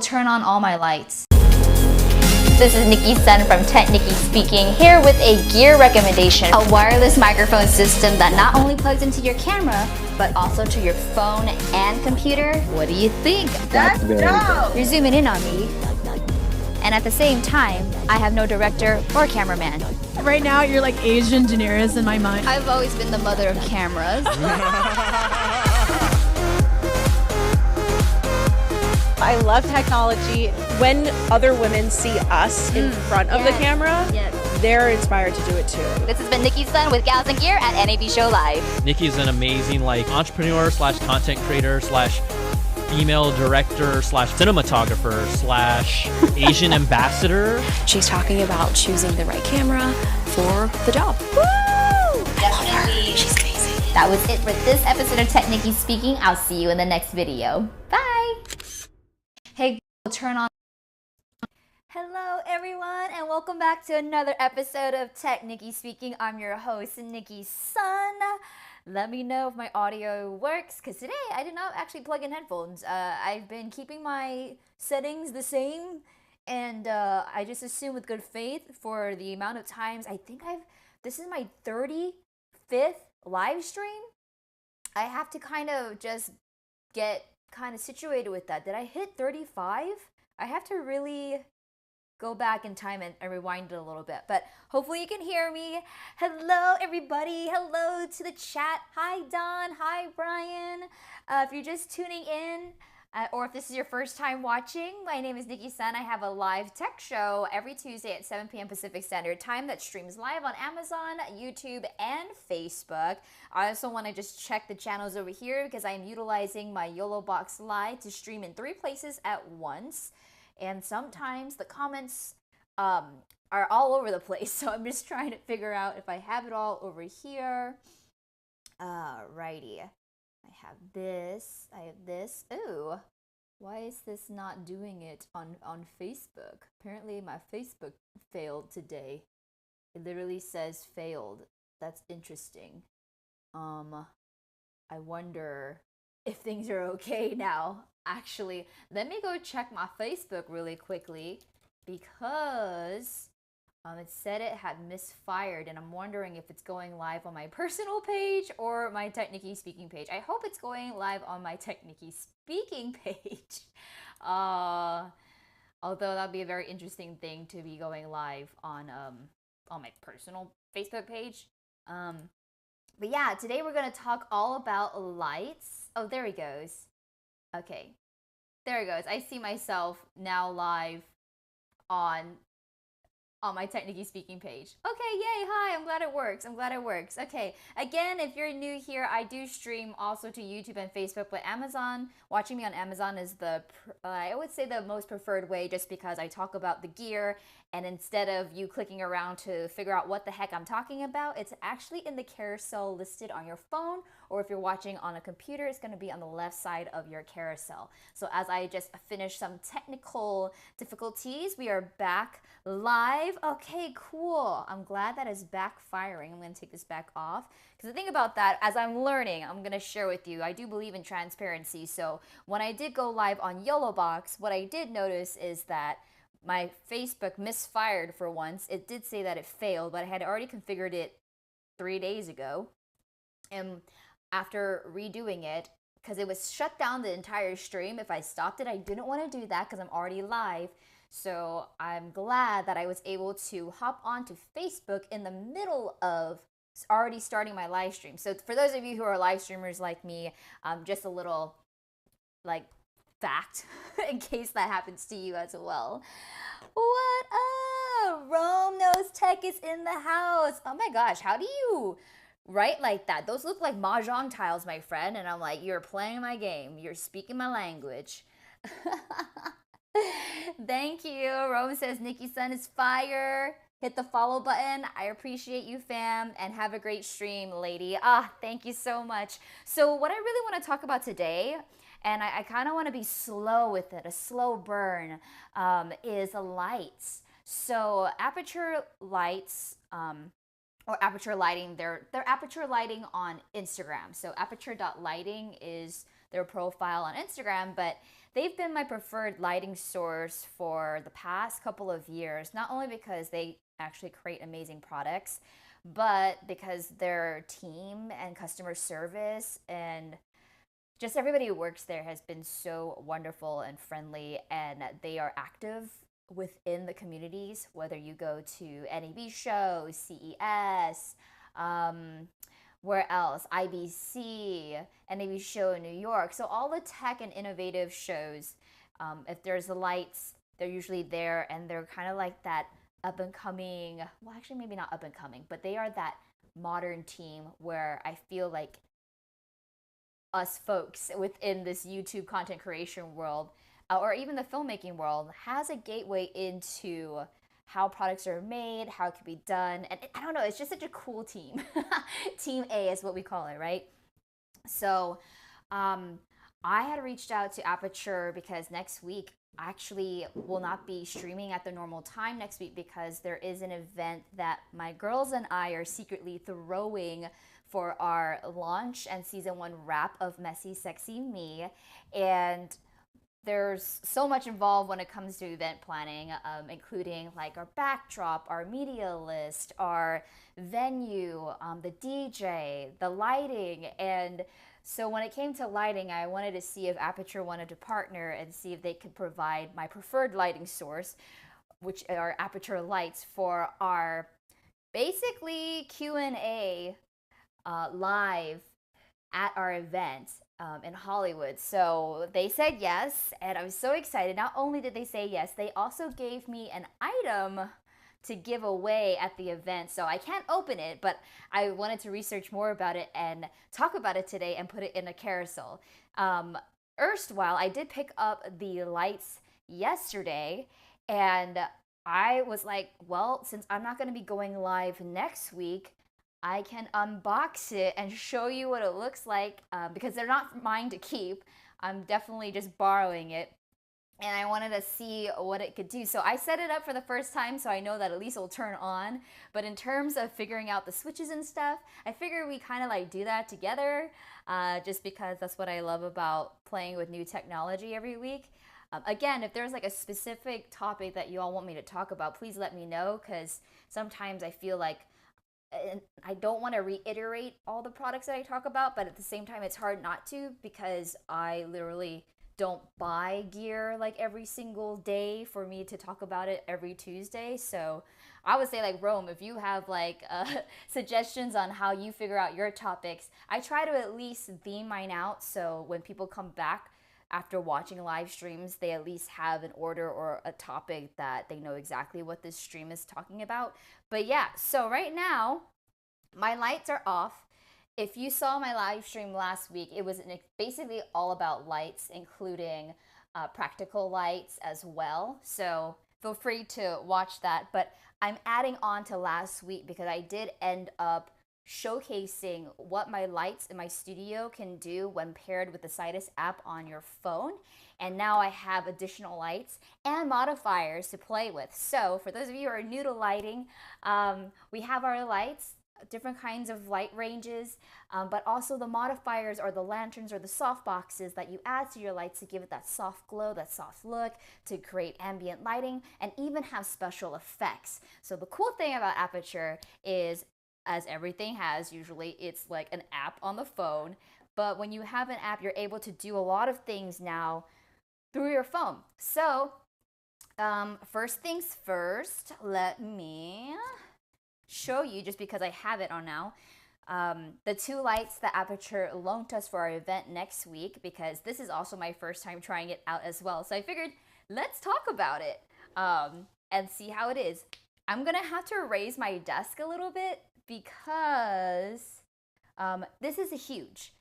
Turn on all my lights. This is Nicki Sun from TechNicki speaking, here with a gear recommendation. A wireless microphone system that not only plugs into your camera, but also to your phone and computer. What do you think? That's dope! You're zooming in on me. And at the same time, I have no director or cameraman. Right now, you're like Asian Daenerys in my mind. I've always been the mother of cameras. I love technology. When other women see us in front of the camera, they're inspired to do it too. This has been Nicki Sun with Gals and Gear at NAB Show Live. Nicki's an amazing entrepreneur slash content creator slash female director slash cinematographer slash Asian ambassador. She's talking about choosing the right camera for the job. Woo! Definitely. She's amazing. That was it for this episode of TechNicki speaking. I'll see you in the next video. Bye! Hey, turn on. Hello everyone and welcome back to another episode of TechNicki speaking. I'm your host, Nicki Sun. Let me know if my audio works, because today I did not actually plug in headphones. I've been keeping my settings the same, and I just assume with good faith for the amount of times, this is my 35th live stream. I have to kind of just get kind of situated with that. Did I hit 35? I have to really go back in time and rewind it a little bit, but hopefully you can hear me. Hello everybody, hello to the chat. Hi Don, hi Brian. If you're just tuning in, or if this is your first time watching, my name is Nicki Sun. I have a live tech show every Tuesday at 7 p.m. Pacific Standard Time that streams live on Amazon, YouTube, and Facebook. I also want to just check the channels over here because I am utilizing my YOLO Box Live to stream in 3 places at once. And sometimes the comments are all over the place, so I'm just trying to figure out if I have it all over here. Righty. I have this. Ooh, why is this not doing it on Facebook? Apparently my Facebook failed today. It literally says failed. That's interesting. I wonder if things are okay now. Actually, let me go check my Facebook really quickly, because it said it had misfired, and I'm wondering if it's going live on my personal page or my TechNicki speaking page. I hope it's going live on my TechNicki speaking page. Although that'd be a very interesting thing to be going live on my personal Facebook page. But yeah, today we're gonna talk all about lights. Oh, there he goes. Okay, there it goes. I see myself now live on my TechNicki speaking page. Okay, yay, hi, I'm glad it works. Okay, again, if you're new here, I do stream also to YouTube and Facebook, but Amazon, watching me on Amazon is I would say the most preferred way, just because I talk about the gear, and instead of you clicking around to figure out what the heck I'm talking about, it's actually in the carousel listed on your phone, or if you're watching on a computer, it's going to be on the left side of your carousel. So as I just finished some technical difficulties, we are back live. Okay, cool. I'm glad that is backfiring. I'm going to take this back off, because the thing about that, as I'm learning, I'm going to share with you, I do believe in transparency. So when I did go live on YOLO Box, what I did notice is that my Facebook misfired for once. It did say that it failed, but I had already configured it 3 days ago. And after redoing it, because it was shut down the entire stream, if I stopped it, I didn't want to do that because I'm already live. So I'm glad that I was able to hop onto Facebook in the middle of already starting my live stream. So for those of you who are live streamers like me, just a little fact in case that happens to you as well. What up? Rome Knows Tech is in the house. Oh my gosh, how do you write like that? Those look like mahjong tiles, my friend. And I'm like, you're playing my game. You're speaking my language. Thank you. Rome says Nicki Sun is fire. Hit the follow button. I appreciate you, fam, and have a great stream, lady. Thank you so much. So what I really want to talk about today, and I kind of want to be slow with it, a slow burn, is lights. So Aperture Lights, or Aperture Lighting, they're Aperture Lighting on Instagram. So aperture.lighting is their profile on Instagram, but they've been my preferred lighting source for the past couple of years, not only because they actually create amazing products, but because their team and customer service and just everybody who works there has been so wonderful and friendly, and they are active within the communities, whether you go to NAB shows, CES, where else? IBC, NAB show in New York. So all the tech and innovative shows, if there's the lights, they're usually there, and they're kind of like that up and coming, well, actually maybe not up and coming, but they are that modern team where I feel like us folks within this YouTube content creation world, or even the filmmaking world, has a gateway into how products are made, how it can be done. And I don't know, it's just such a cool team. Team A is what we call it, right? So I had reached out to Aperture because next week actually will not be streaming at the normal time next week, because there is an event that my girls and I are secretly throwing for our launch and season 1 wrap of Messy Sexy Me. And there's so much involved when it comes to event planning, including like our backdrop, our media list, our venue, the DJ, the lighting. And so when it came to lighting, I wanted to see if Aperture wanted to partner and see if they could provide my preferred lighting source, which are Aperture Lights, for our basically Q&A live at our event in Hollywood. So they said yes, and I was so excited. Not only did they say yes, they also gave me an item to give away at the event. So I can't open it, but I wanted to research more about it and talk about it today and put it in a carousel. Erstwhile, I did pick up the lights yesterday, and I was like, well, since I'm not going to be going live next week, I can unbox it and show you what it looks like, because they're not mine to keep. I'm definitely just borrowing it. And I wanted to see what it could do. So I set it up for the first time, so I know that at least it'll turn on. But in terms of figuring out the switches and stuff, I figure we kind of like do that together, just because that's what I love about playing with new technology every week. Again, if there's like a specific topic that you all want me to talk about, please let me know, because sometimes I feel like I don't want to reiterate all the products that I talk about, but at the same time, it's hard not to, because I literally don't buy gear like every single day for me to talk about it every Tuesday. So I would say, like, Rome, if you have like suggestions on how you figure out your topics, I try to at least theme mine out, so when people come back after watching live streams, they at least have an order or a topic that they know exactly what this stream is talking about. But yeah, so right now my lights are off. If you saw my live stream last week, it was basically all about lights, including practical lights as well. So feel free to watch that. But I'm adding on to last week because I did end up showcasing what my lights in my studio can do when paired with the Sidus app on your phone. And now I have additional lights and modifiers to play with. So for those of you who are new to lighting, we have our lights, different kinds of light ranges, but also the modifiers or the lanterns or the soft boxes that you add to your lights to give it that soft glow, that soft look, to create ambient lighting, and even have special effects. So the cool thing about Aperture is, as everything has, usually it's like an app on the phone, but when you have an app, you're able to do a lot of things now through your phone. So first things first, let me show you, just because I have it on now, the two lights that Aperture loaned us for our event next week, because this is also my first time trying it out as well. So I figured, let's talk about it and see how it is. I'm gonna have to raise my desk a little bit because this is a huge.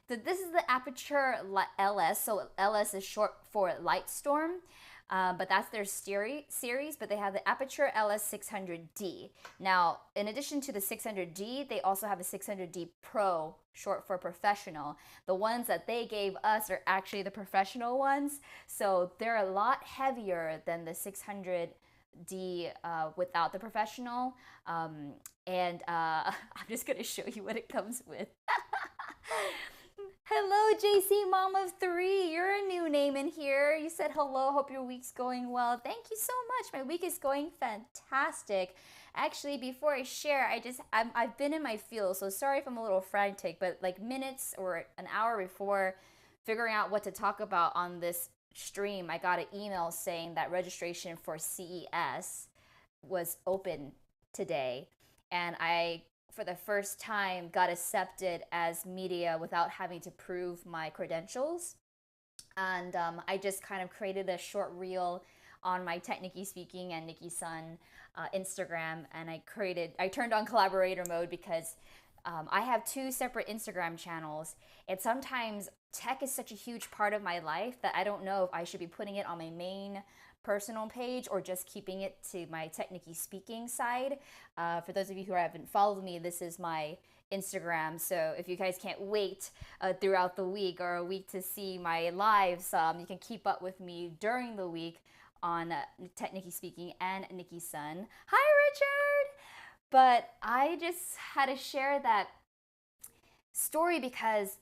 This is the Aperture LS, so LS is short for Lightstorm. But that's their series, but they have the Aperture LS 600D. Now, in addition to the 600D, they also have a 600D Pro, short for professional. The ones that they gave us are actually the professional ones, so they're a lot heavier than the 600D without the professional. And I'm just gonna show you what it comes with. Hello, JC Mom of 3. You're a new name in here. You said hello. Hope your week's going well. Thank you so much. My week is going fantastic. Actually, before I share, I've been in my field, so sorry if I'm a little frantic, but like minutes or an hour before figuring out what to talk about on this stream, I got an email saying that registration for CES was open today, and I, for the first time, got accepted as media without having to prove my credentials. And I just kind of created a short reel on my TechNicki Speaking and Nicki Sun Instagram, and I turned on collaborator mode because I have 2 separate Instagram channels, and sometimes tech is such a huge part of my life that I don't know if I should be putting it on my main personal page or just keeping it to my TechNicki Speaking side. For those of you who haven't followed me, this is my Instagram, so if you guys can't wait throughout the week or a week to see my lives, you can keep up with me during the week on TechNicki Speaking and Nicki Sun. Hi, Richard! But I just had to share that story because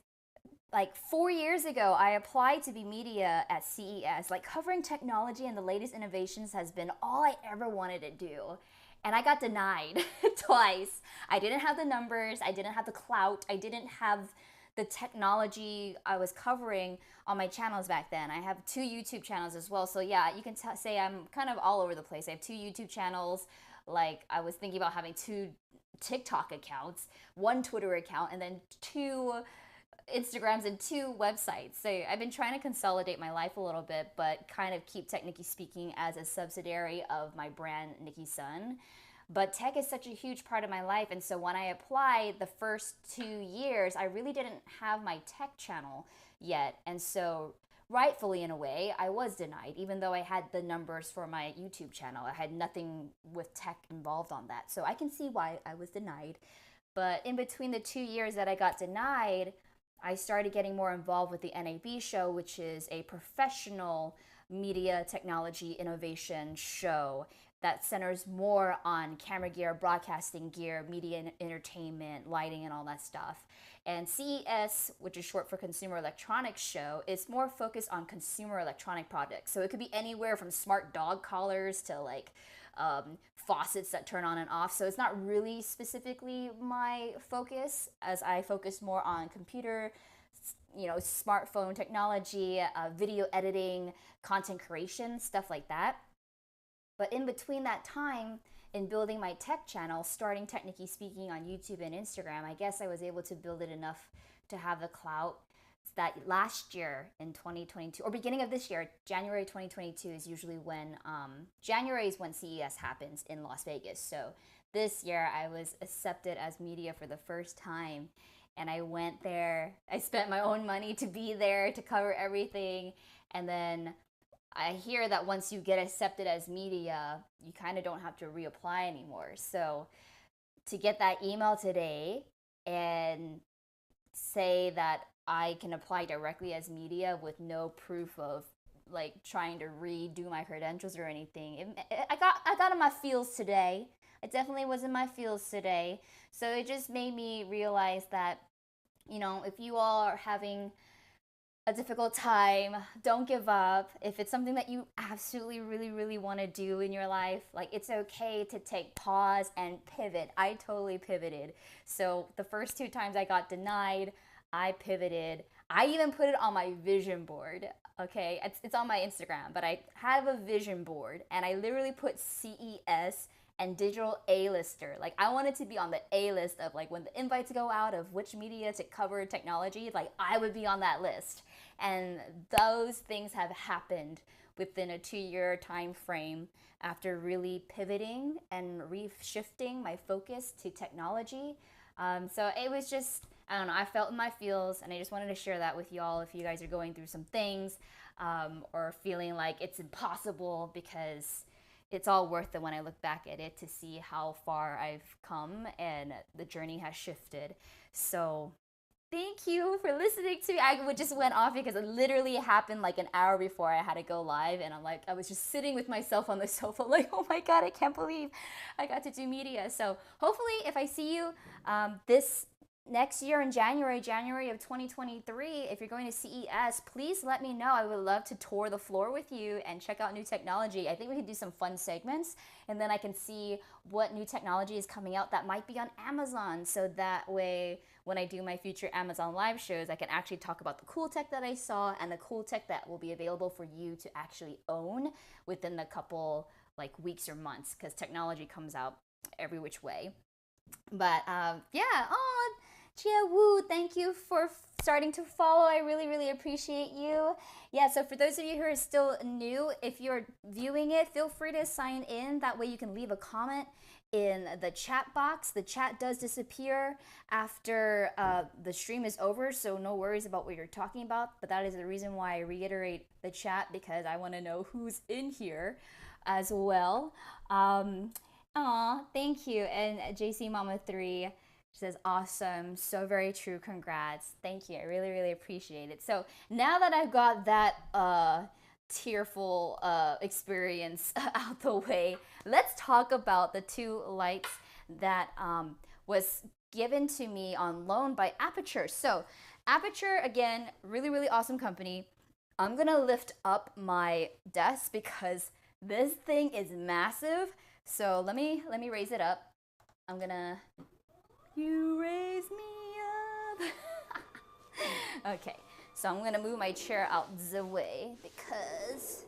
like 4 years ago, I applied to be media at CES. Like covering technology and the latest innovations has been all I ever wanted to do. And I got denied twice. I didn't have the numbers, I didn't have the clout, I didn't have the technology I was covering on my channels back then. I have 2 YouTube channels as well. So yeah, you can say I'm kind of all over the place. I have 2 YouTube channels. Like I was thinking about having 2 TikTok accounts, 1 Twitter account, and then 2 Instagrams and 2 websites. So I've been trying to consolidate my life a little bit, but kind of keep TechNicki Speaking as a subsidiary of my brand, Nicki Sun. But tech is such a huge part of my life, and so when I applied the first 2 years, I really didn't have my tech channel yet, and so rightfully in a way, I was denied, even though I had the numbers for my YouTube channel. I had nothing with tech involved on that, so I can see why I was denied. But in between the 2 years that I got denied, I started getting more involved with the NAB show, which is a professional media technology innovation show that centers more on camera gear, broadcasting gear, media entertainment, lighting, and all that stuff. And CES, which is short for Consumer Electronics Show, is more focused on consumer electronic products. So it could be anywhere from smart dog collars to like faucets that turn on and off. So it's not really specifically my focus, as I focus more on computer, smartphone technology, video editing, content creation, stuff like that. But in between that time, in building my tech channel, starting TechNicki Speaking on YouTube and Instagram, I guess I was able to build it enough to have the clout that last year in 2022, or beginning of this year, January 2022 is usually when, January is when CES happens in Las Vegas. So this year I was accepted as media for the first time, and I went there. I spent my own money to be there, to cover everything, and then I hear that once you get accepted as media, you kind of don't have to reapply anymore. So to get that email today and say that I can apply directly as media with no proof of like trying to redo my credentials or anything, I got in my feels today. It definitely was in my feels today. So it just made me realize that, if you all are having a difficult time, don't give up. If it's something that you absolutely really really want to do in your life, like it's okay to take pause and pivot. I totally pivoted. So the first 2 times I got denied, I pivoted. I even put it on my vision board. Okay, it's on my Instagram, but I have a vision board, and I literally put CES and digital A-lister. Like I wanted to be on the A-list of like when the invites go out of which media to cover technology, like I would be on that list. And those things have happened within a 2-year time frame after really pivoting and reshifting my focus to technology. So it was just, I don't know, I felt in my feels, and I just wanted to share that with y'all if you guys are going through some things or feeling like it's impossible, because it's all worth it when I look back at it to see how far I've come and the journey has shifted. So thank you for listening to me. I just went off because it literally happened like an hour before I had to go live, and I was just sitting with myself on the sofa like, oh my god, I can't believe I got to do media. So hopefully if I see you this next year in January of 2023, if you're going to CES, please let me know. I would love to tour the floor with you and check out new technology. I think we could do some fun segments, and then I can see what new technology is coming out that might be on Amazon. So that way, when I do my future Amazon live shows, I can actually talk about the cool tech that I saw and the cool tech that will be available for you to actually own within the couple like weeks or months, because technology comes out every which way. But yeah, oh, Chia Wu, thank you for starting to follow. I really, really appreciate you. Yeah, so for those of you who are still new, if you're viewing it, feel free to sign in. That way you can leave a comment in the chat box. The chat does disappear after the stream is over, so no worries about what you're talking about. But that is the reason why I reiterate the chat, because I want to know who's in here as well. Aw, thank you. And JC Mama 3 says, awesome, so very true, congrats. Thank you, I really, really appreciate it. So now that I've got that tearful experience out the way, let's talk about the 2 lights that was given to me on loan by Aperture. So Aperture, again, really, really awesome company. I'm gonna lift up my desk because this thing is massive. So let me raise it up. I'm gonna, you raise me up. Okay, so I'm gonna move my chair out the way because,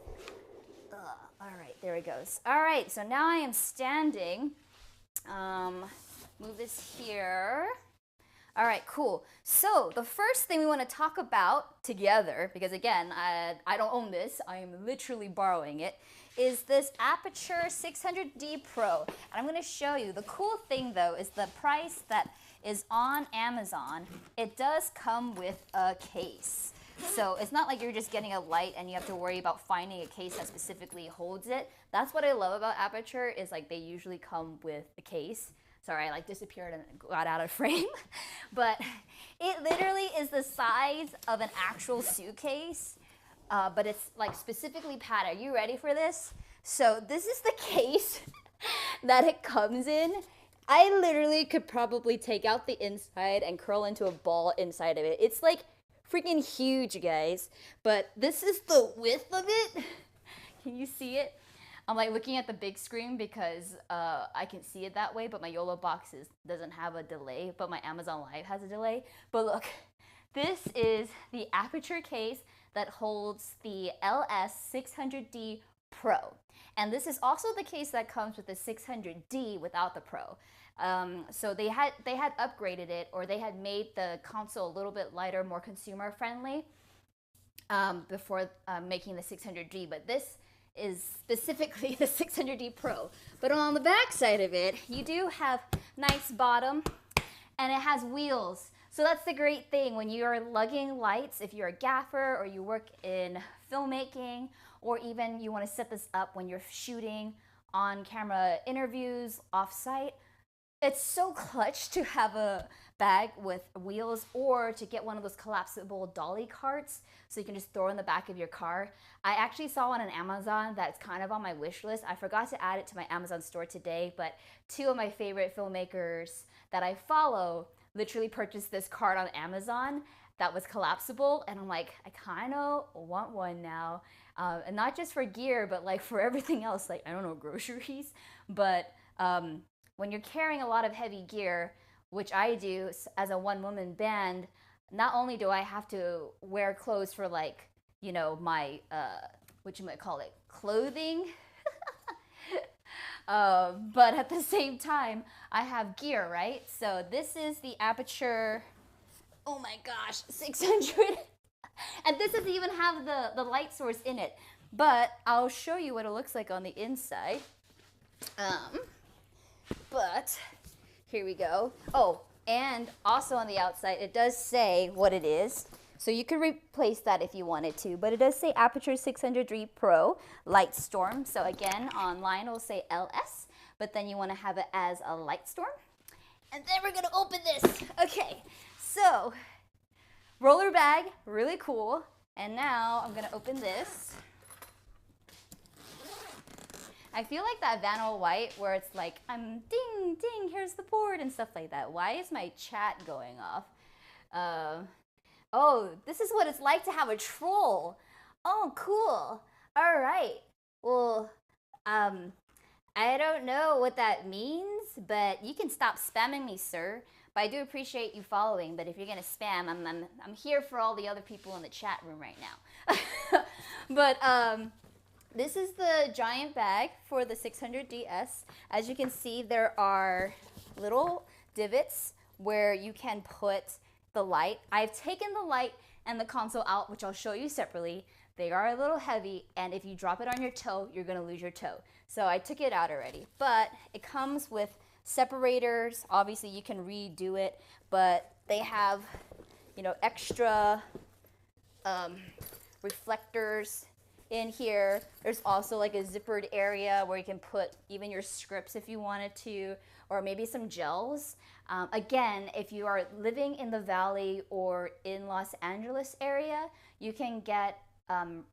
all right, there it goes. All right, so now I am standing. Move this here. All right, cool. So the first thing we want to talk about together, because again, I don't own this, I am literally borrowing it, is this Aperture 600D Pro. And I'm going to show you. The cool thing though is the price that is on Amazon. It does come with a case. So it's not like you're just getting a light and you have to worry about finding a case that specifically holds it. That's what I love about Aperture, is like they usually come with a case. Sorry, I like disappeared and got out of frame. But it literally is the size of an actual suitcase, but it's like specifically padded. Are you ready for this? So this is the case that it comes in. I literally could probably take out the inside and curl into a ball inside of it. It's like freaking huge, guys. But this is the width of it. Can you see it? I'm like looking at the big screen because I can see it that way, but my YOLO box doesn't have a delay, but my Amazon Live has a delay. But look, this is the Aperture case that holds the LS600D Pro. And this is also the case that comes with the 600D without the Pro. So they had upgraded it, or they had made the console a little bit lighter, more consumer friendly before making the 600D. But this is specifically the 600D Pro. But on the back side of it, you do have nice bottom, and it has wheels. So that's the great thing when you're lugging lights. If you're a gaffer or you work in filmmaking, or even you want to set this up when you're shooting on camera interviews off-site, it's so clutch to have a bag with wheels, or to get one of those collapsible dolly carts so you can just throw in the back of your car. I actually saw one on Amazon that's kind of on my wish list. I forgot to add it to my Amazon store today, but 2 of my favorite filmmakers that I follow literally purchased this cart on Amazon that was collapsible, and I'm like, I kind of want one now. And not just for gear, but like for everything else, like, I don't know, groceries. But when you're carrying a lot of heavy gear, which I do as a one-woman band, not only do I have to wear clothes for, like, you know, my, what you might call it, clothing, but at the same time, I have gear, right? So this is the Aperture, oh my gosh, 600. And this doesn't even have the light source in it, but I'll show you what it looks like on the inside. But here we go. Oh, and also on the outside, it does say what it is. So you could replace that if you wanted to, but it does say Aperture 600D Pro Light Storm. So again, online it'll say LS, but then you want to have it as a Light Storm. And then we're gonna open this. Okay, so roller bag, really cool. And now I'm gonna open this. I feel like that Vanilla White where it's like, I'm ding, ding, ding, here's the board and stuff like that. Why is my chat going off? Oh, this is what it's like to have a troll. Oh, cool. All right. Well, I don't know what that means, but you can stop spamming me, sir. But I do appreciate you following. But if you're gonna spam, I'm here for all the other people in the chat room right now. But this is the giant bag for the 600DS. As you can see, there are little divots where you can put the light. I've taken the light and the console out, which I'll show you separately. They are a little heavy, and if you drop it on your toe, you're gonna lose your toe. So I took it out already, but it comes with separators. Obviously you can redo it, but they have, you know, extra reflectors in here. There's also like a zippered area where you can put even your scripts if you wanted to, or maybe some gels. Again, if you are living in the Valley or in Los Angeles area, you can get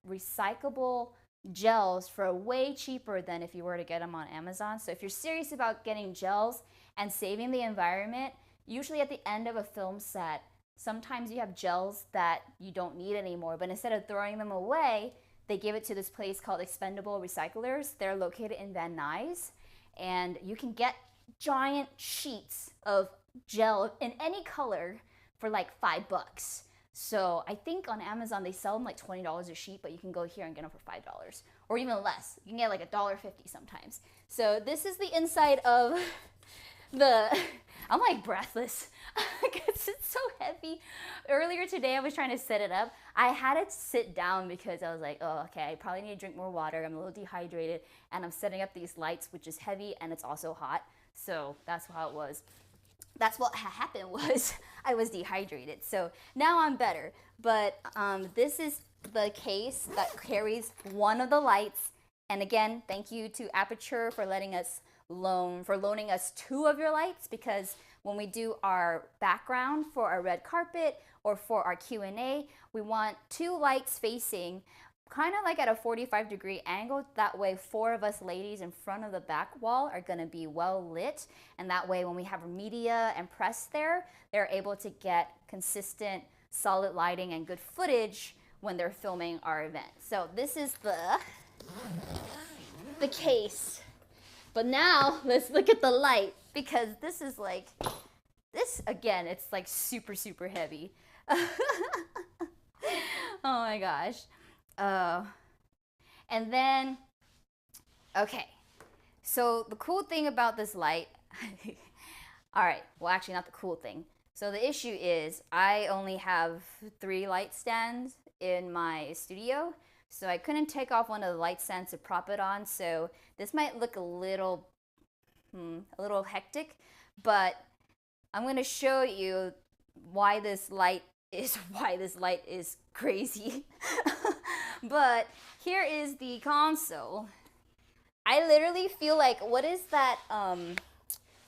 recyclable gels for way cheaper than if you were to get them on Amazon. So if you're serious about getting gels and saving the environment, usually at the end of a film set, sometimes you have gels that you don't need anymore, but instead of throwing them away, they give it to this place called Expendable Recyclers. They're located in Van Nuys, and you can get giant sheets of gel in any color for like $5. So I think on Amazon they sell them like $20 a sheet, but you can go here and get them for $5 or even less. You can get like $1.50 sometimes. So this is the inside of the, I'm like breathless because it's so heavy. Earlier today I was trying to set it up. I had to sit down because I was like, oh, okay, I probably need to drink more water. I'm a little dehydrated, and I'm setting up these lights, which is heavy and it's also hot. So that's how it was. That's what happened was I was dehydrated. So now I'm better. But this is the case that carries one of the lights. And again, thank you to Aperture for letting us loaning us 2 of your lights, because when we do our background for our red carpet or for our Q&A, we want 2 lights facing kind of like at a 45-degree angle. That way 4 of us ladies in front of the back wall are going to be well lit, and that way when we have media and press there, they're able to get consistent solid lighting and good footage when they're filming our event. So this is the case. But now let's look at the light, because this is like, this again, it's like super, super heavy. Oh my gosh. And then, okay, so the cool thing about this light, all right, well actually not the cool thing. So the issue is I only have 3 light stands in my studio, so I couldn't take off one of the light stands to prop it on, so this might look a little hectic, but I'm gonna show you why this light is crazy. But here is the console. I literally feel like, what is that,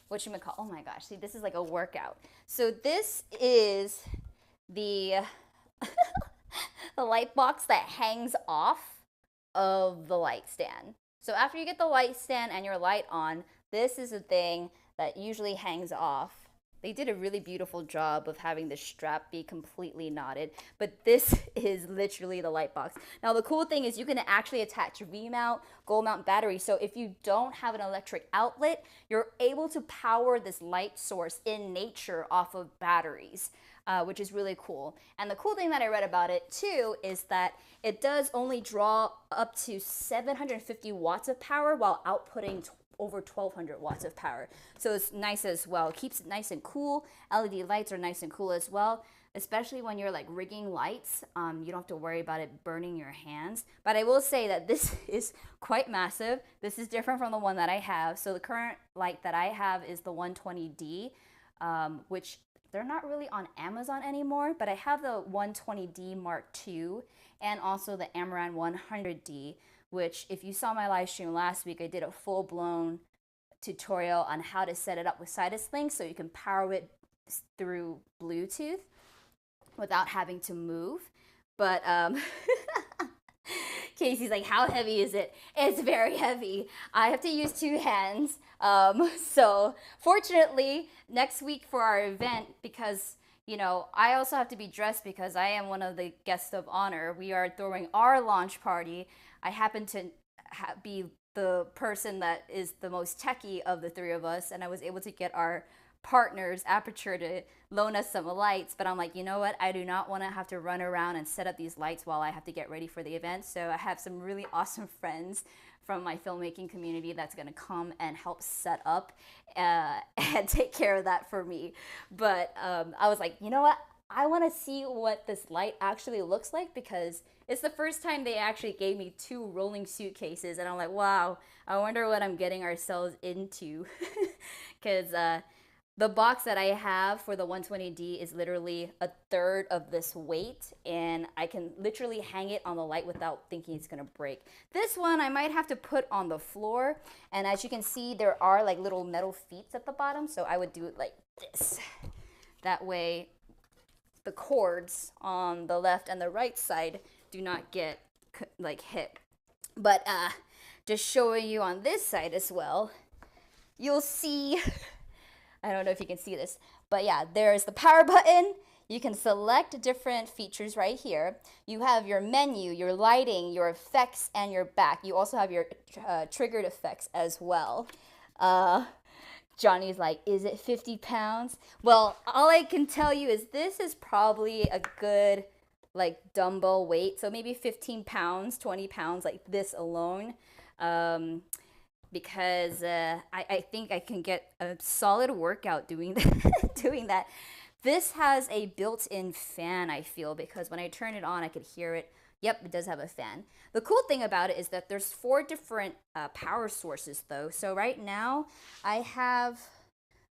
whatchamacallit? Oh my gosh, see, this is like a workout. So this is the, the light box that hangs off of the light stand. So after you get the light stand and your light on, this is the thing that usually hangs off. They did a really beautiful job of having the strap be completely knotted, but this is literally the light box. Now the cool thing is you can actually attach V-mount, gold mount battery, so if you don't have an electric outlet, you're able to power this light source in nature off of batteries, which is really cool. And the cool thing that I read about it too is that it does only draw up to 750 watts of power while outputting over 1200 watts of power. So it's nice as well. It keeps it nice and cool. LED lights are nice and cool as well, especially when you're like rigging lights. You don't have to worry about it burning your hands. But I will say that this is quite massive. This is different from the one that I have. So the current light that I have is the 120D, which they're not really on Amazon anymore, but I have the 120D Mark II and also the Amaran 100D, which if you saw my live stream last week, I did a full-blown tutorial on how to set it up with Sidus Link so you can power it through Bluetooth without having to move. But Casey's like, how heavy is it? It's very heavy. I have to use 2 hands. So fortunately, next week for our event, because you know, I also have to be dressed because I am one of the guests of honor. We are throwing our launch party. I happen to be the person that is the most techie of the 3 of us, and I was able to get our partners, Aperture, to loan us some lights. But I'm like, you know what? I do not want to have to run around and set up these lights while I have to get ready for the event. So I have some really awesome friends from my filmmaking community that's going to come and help set up and take care of that for me. But I was like, you know what? I want to see what this light actually looks like, because it's the first time they actually gave me 2 rolling suitcases. And I'm like, wow, I wonder what I'm getting ourselves into. Because the box that I have for the 120D is literally 1/3 of this weight, and I can literally hang it on the light without thinking it's gonna break. This one I might have to put on the floor, and as you can see, there are like little metal feet at the bottom, so I would do it like this. That way the cords on the left and the right side do not get like hit. But just showing you on this side as well, you'll see I don't know if you can see this, but yeah, there's the power button. You can select different features right here. You have your menu, your lighting, your effects, and your back. You also have your triggered effects as well. Johnny's like, is it 50 pounds? Well, all I can tell you is this is probably a good like dumbbell weight. So maybe 15 pounds, 20 pounds, like this alone. Because I think I can get a solid workout doing that. doing that. This has a built-in fan, I feel, because when I turn it on, I could hear it. Yep, it does have a fan. The cool thing about it is that there's 4 different power sources, though. So right now, I have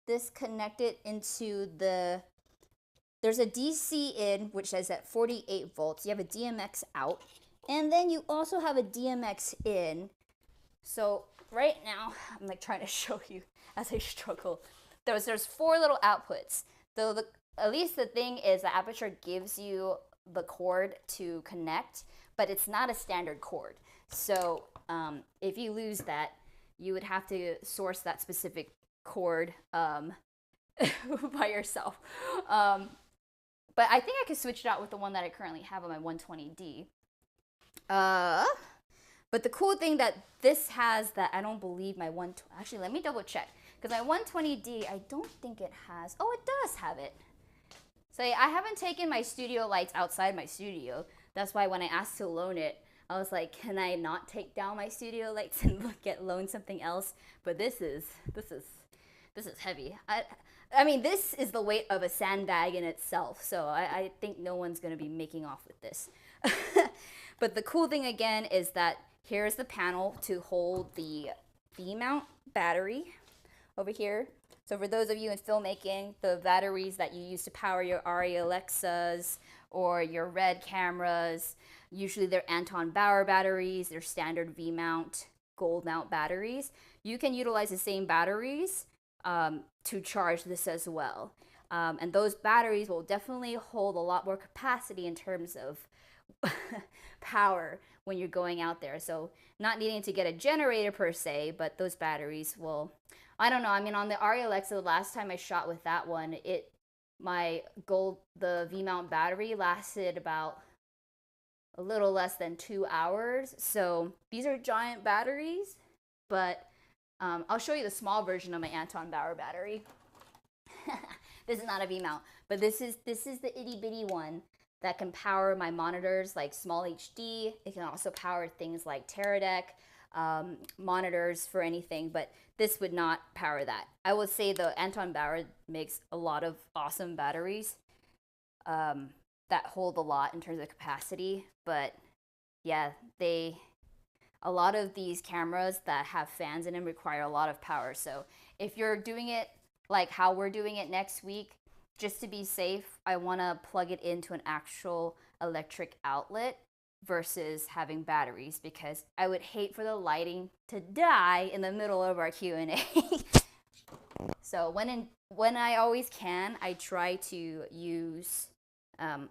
this connected into there's a DC in, which is at 48 volts. You have a DMX out, and then you also have a DMX in. So right now, I'm like trying to show you as I struggle. There's 4 little outputs. Though at least the thing is that Aperture gives you the cord to connect, but it's not a standard cord. So if you lose that, you would have to source that specific cord by yourself. But I think I could switch it out with the one that I currently have on my 120D. But the cool thing that this has that I don't believe my actually, let me double check. Because my 120D, I don't think it has. Oh, it does have it. So I haven't taken my studio lights outside my studio. That's why when I asked to loan it, I was like, can I not take down my studio lights and loan something else? But this is heavy. I mean, this is the weight of a sandbag in itself. So I think no one's going to be making off with this. But the cool thing again is that here's the panel to hold the V-mount battery over here. So for those of you in filmmaking, the batteries that you use to power your Arri Alexas or your Red cameras, usually they're Anton Bauer batteries, they're standard V-mount, gold mount batteries. You can utilize the same batteries to charge this as well. And those batteries will definitely hold a lot more capacity in terms of power when you're going out there. So not needing to get a generator per se, but those batteries will, I don't know. I mean, on the Arri Alexa, the last time I shot with that one, the V-mount battery lasted about a little less than 2 hours. So these are giant batteries, but I'll show you the small version of my Anton Bauer battery. This is not a V-mount, but this is the itty bitty one that can power my monitors like Small HD. It can also power things like Teradek monitors for anything, but this would not power that. I would say the Anton Bauer makes a lot of awesome batteries that hold a lot in terms of capacity, but yeah, a lot of these cameras that have fans in them require a lot of power. So if you're doing it like how we're doing it next week, just to be safe, I want to plug it into an actual electric outlet versus having batteries, because I would hate for the lighting to die in the middle of our Q&A. So when I always can, I try to use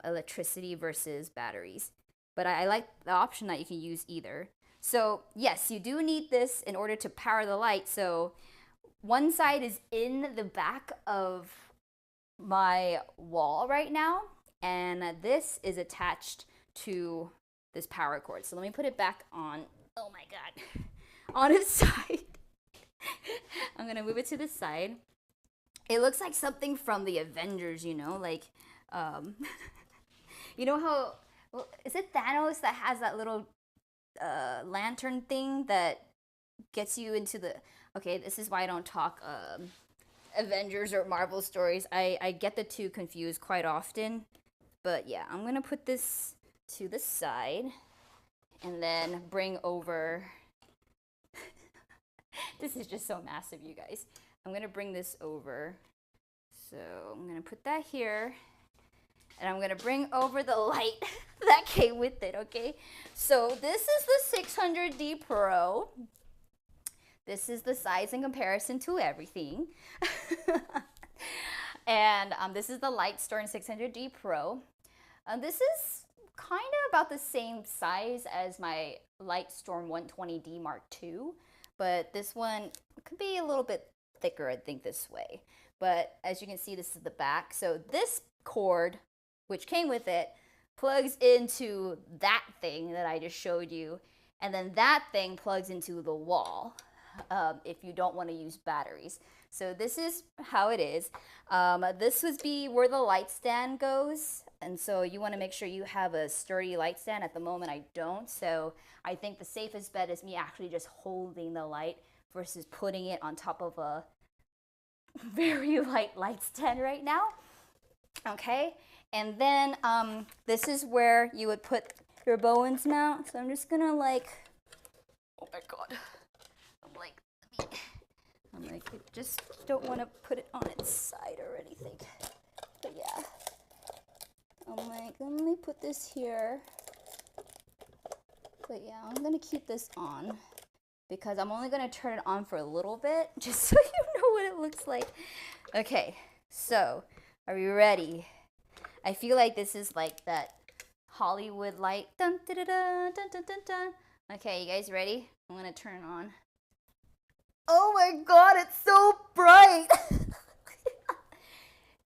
electricity versus batteries. but I like the option that you can use either. So yes, you do need this in order to power the light. So one side is in the back of my wall right now, and this is attached to this power cord. So let me put it back on. Oh my God. On its side. I'm gonna move it to the side. It looks like something from the Avengers, you know, like, you know how, well, is it Thanos that has that little lantern thing that gets you into the, okay, this is why I don't talk Avengers or Marvel stories. I get the two confused quite often. But yeah, I'm gonna put this to the side and then bring over, this is just so massive, you guys. I'm gonna bring this over. So I'm gonna put that here, and I'm gonna bring over the light that came with it, okay? So this is the 600D Pro. This is the size in comparison to everything. And this is the Lightstorm 600D Pro. This is kind of about the same size as my Lightstorm 120D Mark II, but this one could be a little bit thicker, I think, this way. But as you can see, this is the back. So this cord, which came with it, plugs into that thing that I just showed you, and then that thing plugs into the wall if you don't want to use batteries. So this is how it is. This would be where the light stand goes, and so you want to make sure you have a sturdy light stand. At the moment, I don't, so I think the safest bet is me actually just holding the light versus putting it on top of a very light light stand right now. Okay, and then this is where you would put your Bowen's mount. So I'm just gonna like, oh my God, I'm like, I just don't want to put it on its side or anything. But yeah, I'm like, let me put this here. But yeah, I'm gonna keep this on because I'm only gonna turn it on for a little bit, just so you know what it looks like. Okay, so are you ready? I feel like this is like that Hollywood light. Dun, dun, dun, dun, dun, dun, dun, dun. Okay, you guys ready? I'm gonna turn it on. Oh my God, it's so bright!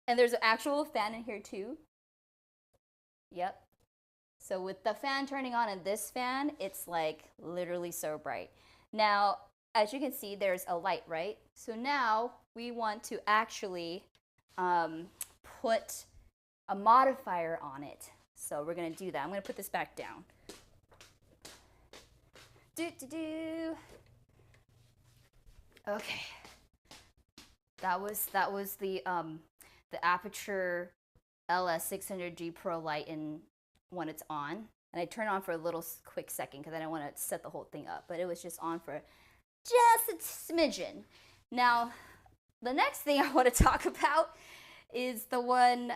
And there's an actual fan in here too. Yep. So with the fan turning on and this fan, it's like literally so bright. Now, as you can see, there's a light, right? So now we want to actually put a modifier on it. So we're gonna do that. I'm gonna put this back down. Okay. That was the Aperture LS600G Pro light in when it's on. And I turn it on for a little quick second because I don't want to set the whole thing up, but it was just on for just a smidgen. Now, the next thing I want to talk about is the one,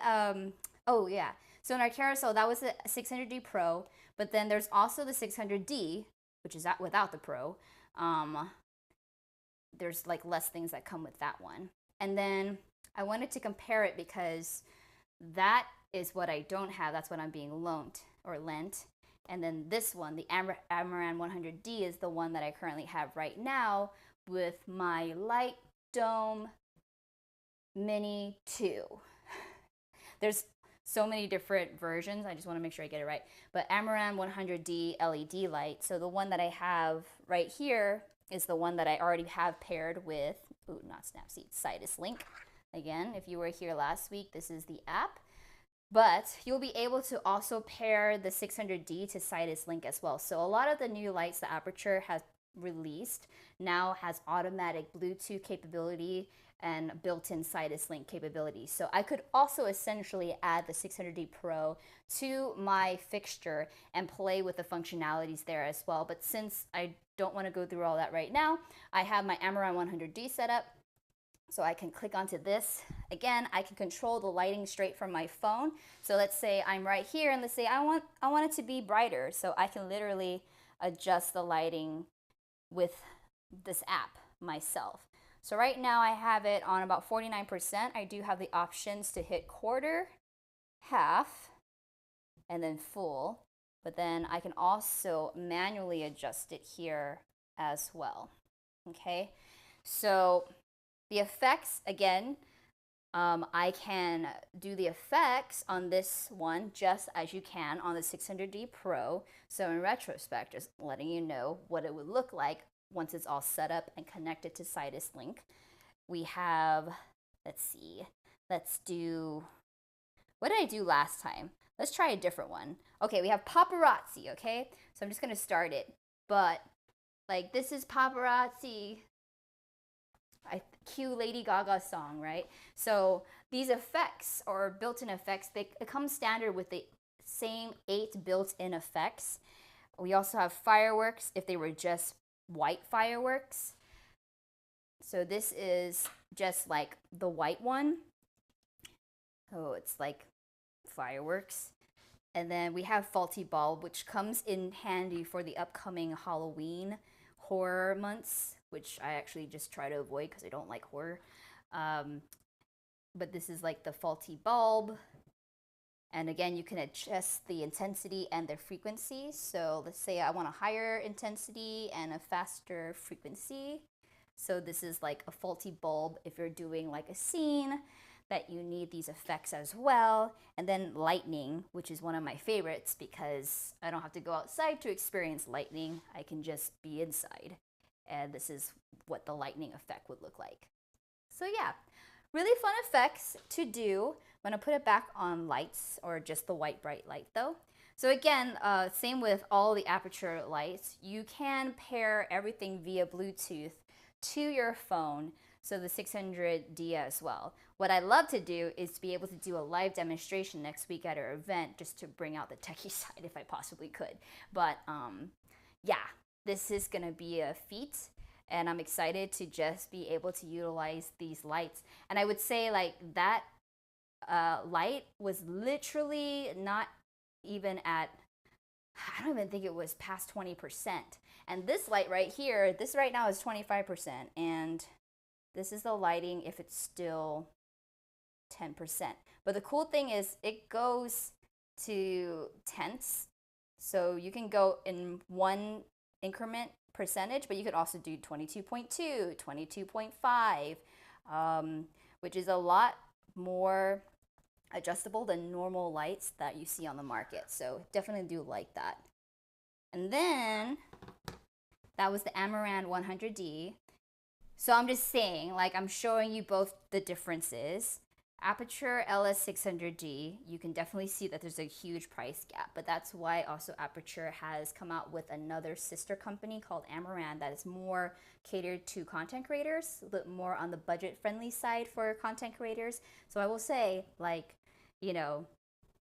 oh yeah. So in our carousel, that was the 600D Pro, but then there's also the 600D, which is without the Pro. There's like less things that come with that one. And then I wanted to compare it because that is what I don't have. That's what I'm being loaned or lent. And then this one, the Amaran 100D, is the one that I currently have right now with my Light Dome Mini 2. There's so many different versions. I just want to make sure I get it right. But Amaran 100D LED light. So the one that I have right here is the one that I already have paired with, ooh, not Snapseed, Sidus Link. Again, if you were here last week, this is the app. But you'll be able to also pair the 600D to Sidus Link as well. So a lot of the new lights the Aperture has released now has automatic Bluetooth capability and built-in Sidus Link capability. So I could also essentially add the 600D Pro to my fixture and play with the functionalities there as well. But since I don't want to go through all that right now, I have my Amaran 100D set up. So I can click onto this. Again, I can control the lighting straight from my phone. So let's say I'm right here and let's say I want it to be brighter. So I can literally adjust the lighting with this app myself. So right now I have it on about 49%. I do have the options to hit quarter, half, and then full. but then I can also manually adjust it here as well. Okay, so the effects, again, I can do the effects on this one just as you can on the 600D Pro. So in retrospect, just letting you know what it would look like once it's all set up and connected to Sidus Link. We have, let's see, let's do, what did I do last time? Let's try a different one. Okay, we have Paparazzi, okay? So I'm just gonna start it, but like this is Paparazzi. Cue Lady Gaga song, right? So these effects or built-in effects, it comes standard with the same 8 built-in effects. We also have fireworks if they were just white fireworks. So this is just like the white one. Oh, it's like fireworks. And then we have faulty bulb, which comes in handy for the upcoming Halloween horror months, which I actually just try to avoid because I don't like horror. But this is like the faulty bulb. And again, you can adjust the intensity and the frequency. So let's say I want a higher intensity and a faster frequency. So this is like a faulty bulb if you're doing like a scene that you need these effects as well. And then lightning, which is one of my favorites because I don't have to go outside to experience lightning. I can just be inside. And this is what the lightning effect would look like. So yeah, really fun effects to do. I'm gonna put it back on lights or just the white bright light though. So again, same with all the Aperture lights. You can pair everything via Bluetooth to your phone, so the 600D as well. What I love to do is to be able to do a live demonstration next week at our event just to bring out the techie side if I possibly could. But yeah, this is gonna be a feat and I'm excited to just be able to utilize these lights. And I would say like that light was literally not even at, I don't even think it was past 20%. And this light right here, this right now is 25%. And this is the lighting if it's still 10%. But the cool thing is it goes to tenths. So you can go in one increment percentage, but you could also do 22.2, 22.5, which is a lot more adjustable than normal lights that you see on the market. So definitely do like that. And then that was the Amaran 100D. So I'm just saying, like I'm showing you both the differences. Aperture LS600D, you can definitely see that there's a huge price gap, but that's why also Aperture has come out with another sister company called Amaran that is more catered to content creators, a bit more on the budget-friendly side for content creators. So I will say, like, you know,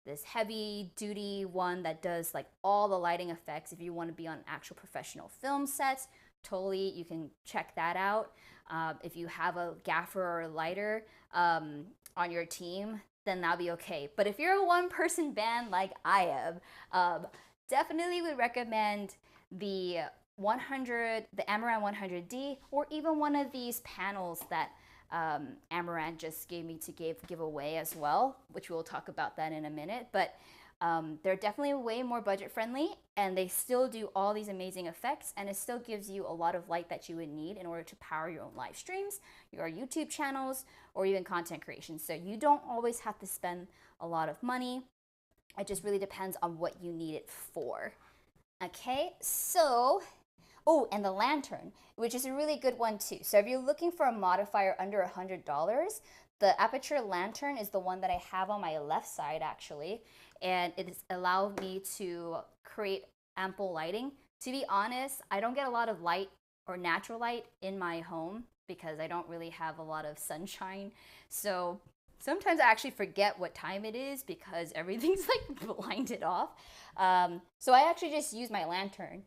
this heavy-duty one that does like all the lighting effects, if you want to be on actual professional film sets, totally, you can check that out. If you have a gaffer or a lighter on your team, then that'll be okay. But if you're a one-person band like I am, definitely would recommend the Amaran 100D, or even one of these panels that Amaran just gave me to give away as well, which we'll talk about that in a minute. But they're definitely way more budget friendly, and they still do all these amazing effects, and it still gives you a lot of light that you would need in order to power your own live streams, your YouTube channels, or even content creation. So you don't always have to spend a lot of money. It just really depends on what you need it for. Okay, so, oh, and the lantern, which is a really good one too. So if you're looking for a modifier under $100, the Aperture Lantern is the one that I have on my left side actually, and it has allowed me to create ample lighting. To be honest, I don't get a lot of light or natural light in my home because I don't really have a lot of sunshine. So sometimes I actually forget what time it is because everything's like blinded off. So I actually just use my lantern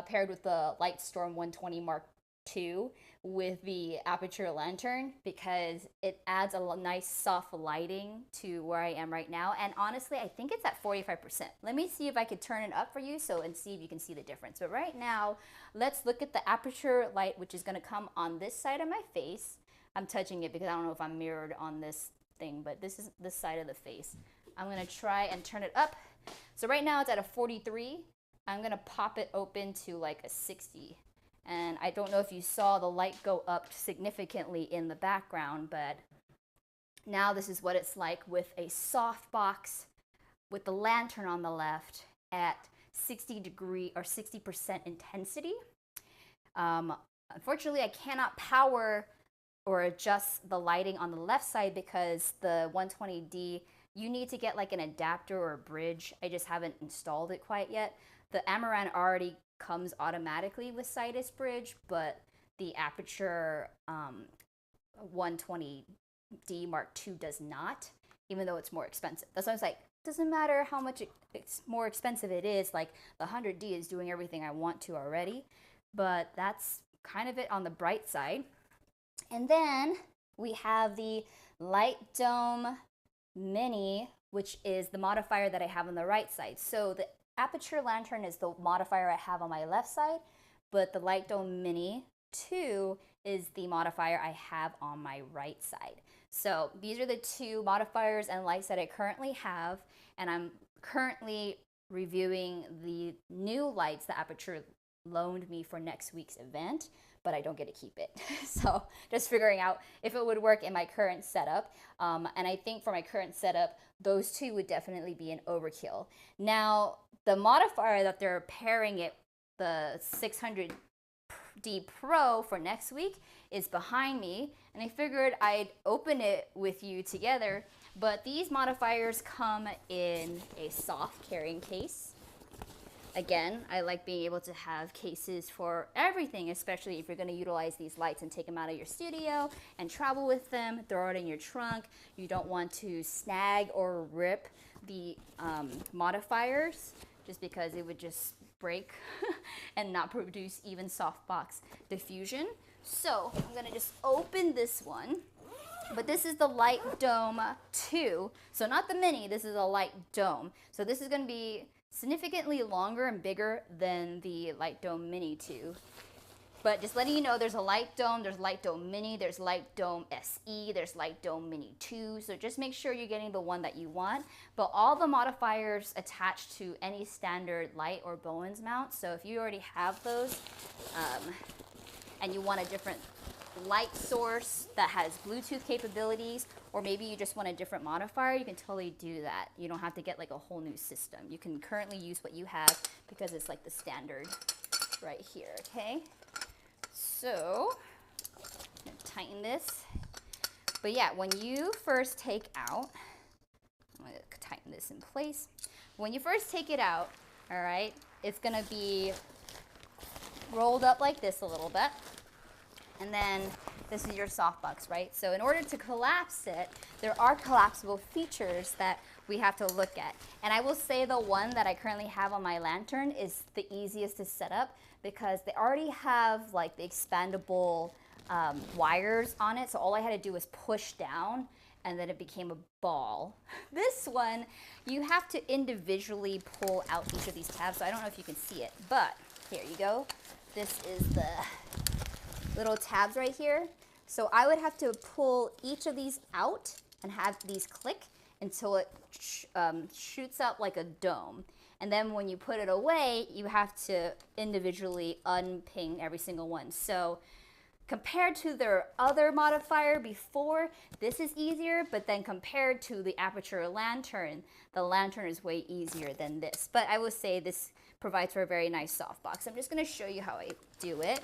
paired with the Lightstorm 120 Mark II with the Aperture Lantern because it adds a nice soft lighting to where I am right now. And honestly, I think it's at 45%. Let me see if I could turn it up for you and see if you can see the difference. But right now, let's look at the Aperture light, which is going to come on this side of my face. I'm touching it because I don't know if I'm mirrored on this thing, but this is this side of the face. I'm going to try and turn it up So right now it's at a 43. I'm gonna pop it open to like a 60. And I don't know if you saw the light go up significantly in the background, but now this is what it's like with a softbox with the lantern on the left at 60% intensity. Unfortunately, I cannot power or adjust the lighting on the left side because the 120D, you need to get like an adapter or a bridge. I just haven't installed it quite yet. The Amaran already comes automatically with Sidus bridge, but the Aperture 120D Mark II does not, even though it's more expensive. That's why I was like, doesn't matter how much it's more expensive it is, like the 100D is doing everything I want to already. But that's kind of it on the bright side. And then we have the Light Dome Mini, which is the modifier that I have on the right side. So the Aperture Lantern is the modifier I have on my left side, but the Light Dome Mini 2 is the modifier I have on my right side. So these are the two modifiers and lights that I currently have, and I'm currently reviewing the new lights that Aperture loaned me for next week's event, but I don't get to keep it. So just figuring out if it would work in my current setup. And I think for my current setup, those two would definitely be an overkill. Now, the modifier that they're pairing it, the 600D Pro for next week, is behind me, and I figured I'd open it with you together. But these modifiers come in a soft carrying case. Again, I like being able to have cases for everything, especially if you're going to utilize these lights and take them out of your studio and travel with them, throw it in your trunk. You don't want to snag or rip the modifiers just because it would just break and not produce even softbox diffusion. So I'm going to just open this one. But this is the Light Dome 2. So not the Mini, this is a Light Dome. So this is going to be significantly longer and bigger than the Light Dome Mini 2. But just letting you know, there's a Light Dome, there's Light Dome Mini, there's Light Dome SE, there's Light Dome Mini 2. So just make sure you're getting the one that you want. But all the modifiers attach to any standard light or Bowens mount. So if you already have those and you want a different light source that has Bluetooth capabilities, or maybe you just want a different modifier, you can totally do that. You don't have to get like a whole new system. You can currently use what you have because it's like the standard right here, okay? So, I'm gonna tighten this. But yeah, when you first take out, I'm gonna tighten this in place. When you first take it out, all right, it's gonna be rolled up like this a little bit. And then this is your softbox, right? So in order to collapse it, there are collapsible features that we have to look at. And I will say the one that I currently have on my lantern is the easiest to set up because they already have like the expandable wires on it. So all I had to do was push down and then it became a ball. This one, you have to individually pull out each of these tabs. So I don't know if you can see it, but here you go. This is the little tabs right here. So I would have to pull each of these out and have these click until it shoots up like a dome. And then when you put it away, you have to individually unping every single one. So compared to their other modifier before, this is easier, but then compared to the Aperture Lantern, the Lantern is way easier than this. But I will say this provides for a very nice softbox. I'm just gonna show you how I do it.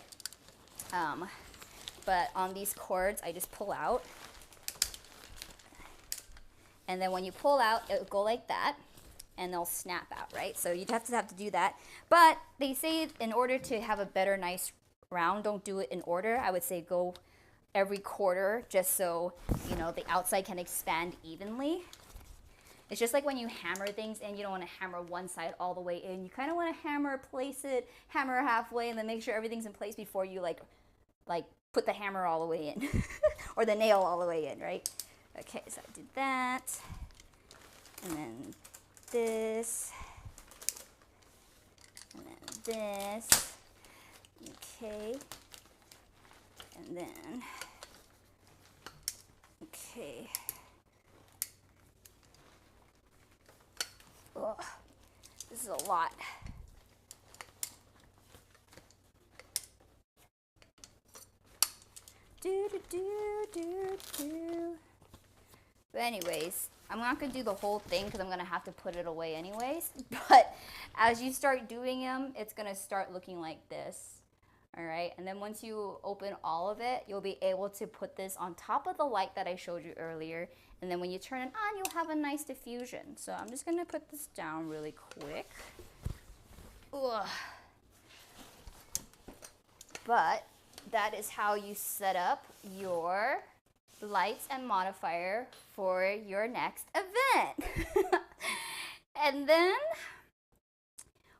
But on these cords, I just pull out. And then when you pull out, it'll go like that, and they'll snap out, right? So you'd have to do that. But they say in order to have a better, nice round, don't do it in order. I would say go every quarter, just so, you know, the outside can expand evenly. It's just like when you hammer things in, you don't want to hammer one side all the way in. You kind of want to place it, hammer halfway, and then make sure everything's in place before you like put the hammer all the way in or the nail all the way in, right? Okay, so I did that, and then this, and then this, okay, and then, okay. Ugh. This is a lot. But anyways, I'm not gonna do the whole thing because I'm gonna have to put it away anyways. But as you start doing them, it's gonna start looking like this. All right, and then once you open all of it, you'll be able to put this on top of the light that I showed you earlier. And then when you turn it on, you'll have a nice diffusion. So I'm just gonna put this down really quick. Ugh. But that is how you set up your lights and modifier for your next event. And then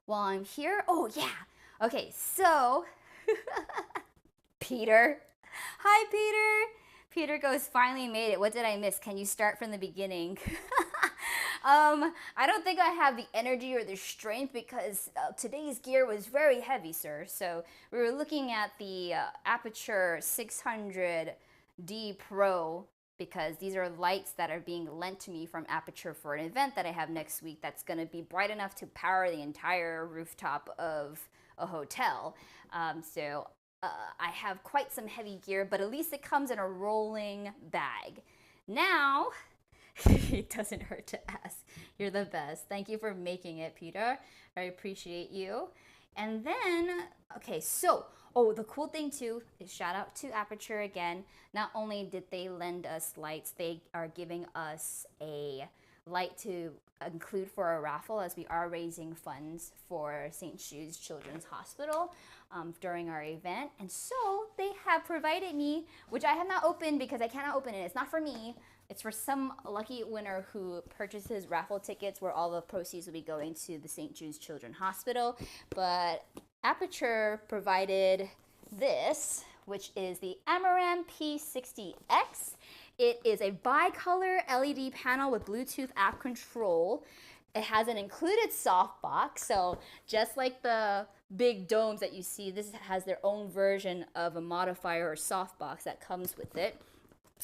while I'm here, oh yeah, okay, so Peter. Hi, Peter. Peter goes, finally made it. What did I miss? Can you start from the beginning? I don't think I have the energy or the strength because today's gear was very heavy, sir. So we were looking at the Aperture 600D Pro because these are lights that are being lent to me from Aperture for an event that I have next week that's going to be bright enough to power the entire rooftop of a hotel. I have quite some heavy gear, but at least it comes in a rolling bag. Now, it doesn't hurt to ask. You're the best. Thank you for making it, Peter. I appreciate you. And then, okay, so, oh, the cool thing too is shout out to Aperture again. Not only did they lend us lights, they are giving us a light to include for our raffle as we are raising funds for St. Jude's Children's Hospital during our event. And so they have provided me, which I have not opened because I cannot open it. It's not for me. It's for some lucky winner who purchases raffle tickets where all the proceeds will be going to the St. Jude's Children's Hospital. But Aperture provided this, which is the Amaram P60X. It is a bicolor LED panel with Bluetooth app control. It has an included softbox, so just like the big domes that you see, this has their own version of a modifier or softbox that comes with it.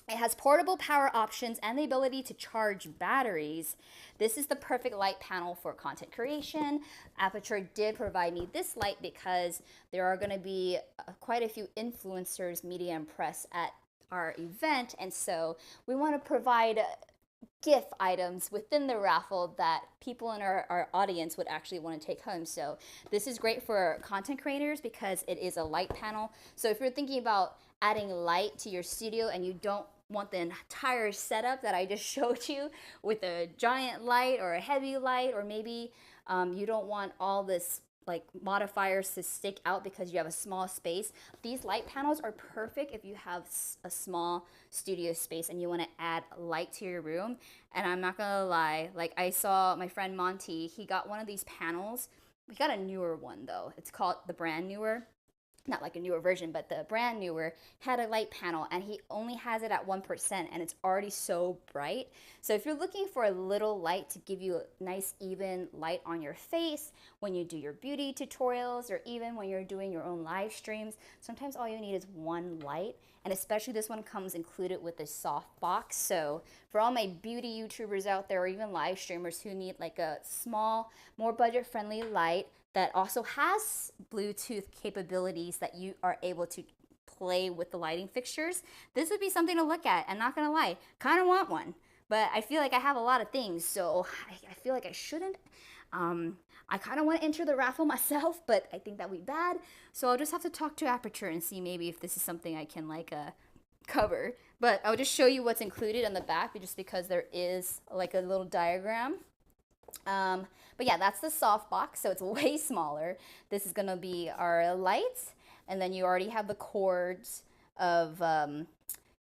It has portable power options and the ability to charge batteries. This is the perfect light panel for content creation. Aperture did provide me this light because there are going to be quite a few influencers, media, and press at our event, and so we want to provide gift items within the raffle that people in our audience would actually want to take home. So this is great for content creators because it is a light panel. So if you're thinking about adding light to your studio and you don't want the entire setup that I just showed you with a giant light or a heavy light, or maybe you don't want all this like modifiers to stick out because you have a small space. These light panels are perfect if you have a small studio space and you want to add light to your room. And I'm not gonna lie, like I saw my friend Monty, he got one of these panels. We got a newer one though. It's called the brand newer. Not like a newer version, but the brand newer had a light panel and he only has it at 1% and it's already so bright. So if you're looking for a little light to give you a nice even light on your face when you do your beauty tutorials or even when you're doing your own live streams, sometimes all you need is one light. And especially this one comes included with a soft box. So for all my beauty YouTubers out there or even live streamers who need like a small, more budget friendly light that also has Bluetooth capabilities that you are able to play with the lighting fixtures, this would be something to look at. I'm not gonna lie, kind of want one, but I feel like I have a lot of things, so I feel like I shouldn't. I kind of want to enter the raffle myself, but I think that would be bad, so I'll just have to talk to Aperture and see maybe if this is something I can like cover. But I'll just show you what's included on the back just because there is like a little diagram. But yeah, that's the soft box, so it's way smaller. This is gonna be our lights, and then you already have the cords of,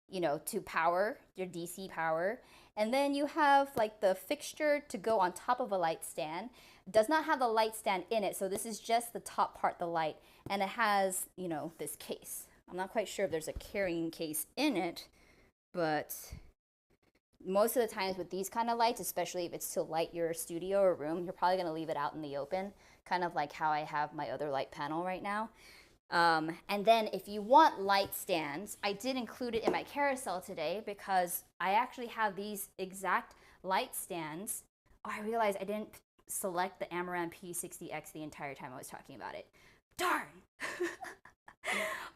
you know, to power your DC power. And then you have like the fixture to go on top of a light stand. It does not have the light stand in it, so this is just the top part, the light, and it has, you know, this case. I'm not quite sure if there's a carrying case in it, but most of the times with these kind of lights, especially if it's to light your studio or room, you're probably going to leave it out in the open, kind of like how I have my other light panel right now. And then if you want light stands, I did include it in my carousel today because I actually have these exact light stands. Oh, I realized I didn't select the Amaran P60X the entire time I was talking about it. Darn!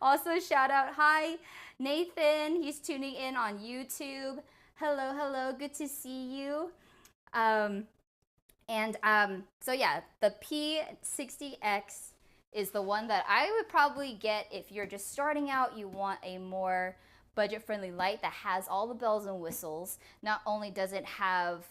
Also, shout out, hi, Nathan. He's tuning in on YouTube. Hello, hello, good to see you. So yeah, the P60X is the one that I would probably get if you're just starting out. You want a more budget-friendly light that has all the bells and whistles. Not only does it have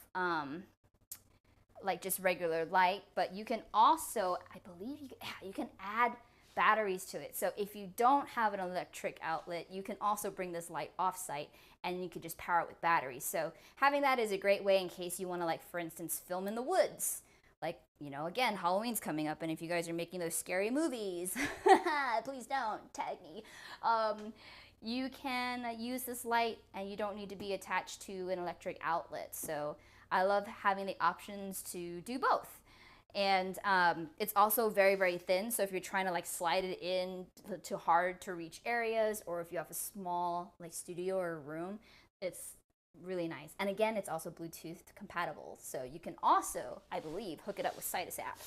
like just regular light, but you can also, I believe you can add batteries to it. So if you don't have an electric outlet, you can also bring this light off-site and you can just power it with batteries. So having that is a great way in case you want to, like, for instance, film in the woods. Like, you know, again, Halloween's coming up, and if you guys are making those scary movies, please don't tag me. You can use this light and you don't need to be attached to an electric outlet. So I love having the options to do both. And it's also very, very thin. So if you're trying to like slide it in to hard to reach areas, or if you have a small like studio or room, it's really nice. And again, it's also Bluetooth compatible. So you can also, I believe, hook it up with Citus app.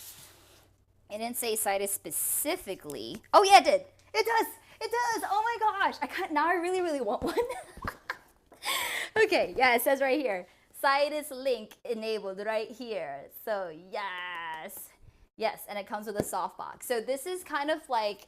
It didn't say Citus specifically. Oh yeah, it did. It does. It does. Oh my gosh. Now I really, really want one. Okay. Yeah, it says right here. Citus link enabled right here. So yes, and it comes with a softbox. So this is kind of like